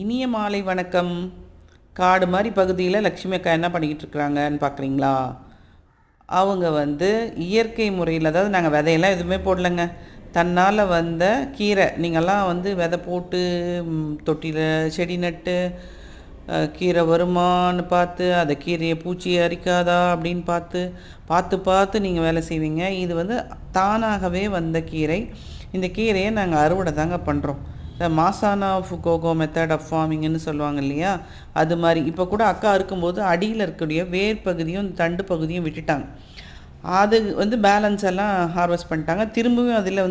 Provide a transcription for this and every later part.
இனிய மாலை வணக்கம். காடு மாதிரி பகுதியில் லக்ஷ்மி அக்கா என்ன பண்ணிக்கிட்டு இருக்கிறாங்கன்னு பார்க்குறீங்களா? அவங்க இயற்கை முறையில், அதாவது நாங்கள் விதையெல்லாம் எதுவுமே போடலைங்க. தன்னால் வந்த கீரை, நீங்கள்லாம் விதை போட்டு தொட்டியில் செடி நட்டு கீரை வருமானு பார்த்து, அதை கீரையை பூச்சி அரிக்காதா அப்படின்னு பார்த்து பார்த்து பார்த்து நீங்கள் வேலை செய்வீங்க. இது தானாகவே வந்த கீரை. இந்த கீரையை நாங்கள் அறுவடை தாங்க பண்ணுறோம். மாசானா ஃபுகோகோ மெத்தட் ஆஃப் ஃபார்மிங்னு சொல்லுவாங்க இல்லையா? அது மாதிரி இப்போ கூட அக்கா இருக்கும்போது அடியில் இருக்கக்கூடிய வேர் பகுதியும் தண்டு பகுதியும் விட்டுட்டாங்க. அது பேலன்ஸ் எல்லாம் ஹார்வெஸ்ட் பண்ணிட்டாங்க. திரும்பவும் அதில்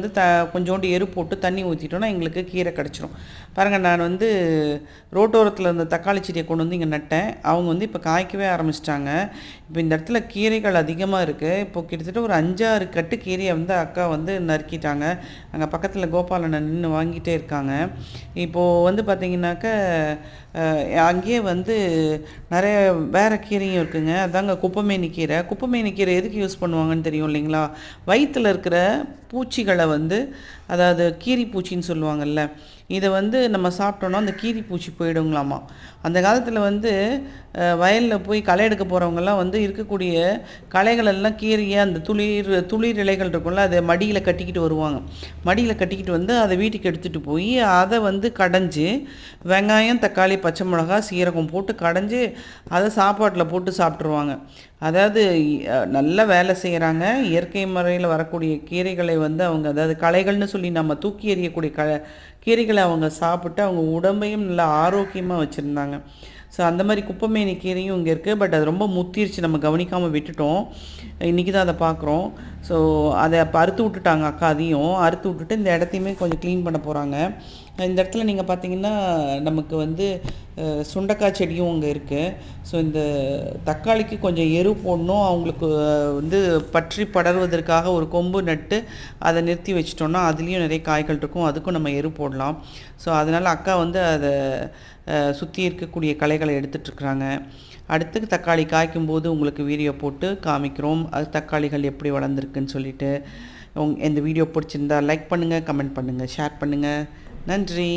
கொஞ்சோண்டு எரு போட்டு தண்ணி ஊற்றிட்டோன்னா எங்களுக்கு கீரை கிடச்சிரும். பாருங்கள், நான் ரோட்டோரத்தில் இருந்த தக்காளி செடியை கொண்டு இங்கே நட்டேன். அவங்க இப்போ காய்க்கவே ஆரம்பிச்சிட்டாங்க. இப்போ இந்த இடத்துல கீரைகள் அதிகமாக இருக்குது. இப்போ கிட்டத்தட்ட ஒரு 5-6 கட்டு கீரையை அக்கா நறுக்கிட்டாங்க. அங்கே பக்கத்தில் கோபாலனை நின்று வாங்கிட்டே இருக்காங்க. இப்போது பார்த்திங்கனாக்க அங்கேயே நிறைய வேறு கீரையும் இருக்குதுங்க. அதாங்க குப்பைமேனி கீரை. குப்பைமேனி கீரை எதுக்கு யூஸ் பண்ணுவாங்கன்னு தெரியும் இல்லைங்களா? வயிற்றில் இருக்கிற பூச்சிகளை அதாவது கீரி பூச்சின்னு சொல்லுவாங்கள்ல, இதை நம்ம சாப்பிட்டோன்னா அந்த கீரி பூச்சி போயிடுங்களாமா. அந்த காலத்தில் வயலில் போய் களை எடுக்க போகிறவங்கெல்லாம் இருக்கக்கூடிய களைகளெல்லாம் கீரையை அந்த துளிர் இலைகள் இருக்கும்ல, அதை மடியில் கட்டிக்கிட்டு வருவாங்க. மடியில் கட்டிக்கிட்டு அதை வீட்டுக்கு எடுத்துகிட்டு போய் அதை கடைஞ்சி வெங்காயம், தக்காளி, பச்சை மிளகா, சீரகம் போட்டு கடைஞ்சி அதை சாப்பாட்டில் போட்டு சாப்பிட்ருவாங்க. அதாவது நல்ல வேலை செய்கிறாங்க. இயற்கை முறையில் வரக்கூடிய கீரைகளை அவங்க, அதாவது களைகள்னு சொல்லி நம்ம தூக்கி எறியக்கூடிய கீரைகளை அவங்க சாப்பிட்டு அவங்க உடம்பையும் நல்லா ஆரோக்கியமாக வச்சுருந்தாங்க. ஸோ அந்த மாதிரி குப்பைமேனி கீரையும் இங்கே இருக்குது. பட் அது ரொம்ப முத்திருச்சு, நம்ம கவனிக்காமல் விட்டுட்டோம். இன்றைக்கி தான் அதை பார்க்குறோம். ஸோ அதை அப்போ அறுத்து விட்டுட்டாங்க அக்கா. அதையும் அறுத்து விட்டுட்டு இந்த இடத்தையுமே கொஞ்சம் க்ளீன் பண்ண போகிறாங்க. இந்த இடத்துல நீங்கள் பார்த்தீங்கன்னா நமக்கு சுண்டைக்காய் செடியும் அங்கே இருக்குது. ஸோ இந்த தக்காளிக்கு கொஞ்சம் எரு போடணும். அவங்களுக்கு பற்றி படர்வதற்காக ஒரு கொம்பு நட்டு அதை நிறுத்தி வச்சிட்டோன்னா அதுலேயும் நிறைய காய்கள் இருக்கும். அதுக்கும் நம்ம எரு போடலாம். ஸோ அதனால் அக்கா அதை சுற்றி இருக்கக்கூடிய களைகளை எடுத்துகிட்ருக்குறாங்க. அடுத்து தக்காளி காய்க்கும்போது உங்களுக்கு வீடியோ போட்டு காமிக்கிறோம், அது தக்காளிகள் எப்படி வளர்ந்துருக்குன்னு சொல்லிட்டு. இந்த வீடியோ பிடிச்சிருந்தா லைக் பண்ணுங்கள், கமெண்ட் பண்ணுங்கள், ஷேர் பண்ணுங்கள். நன்றி.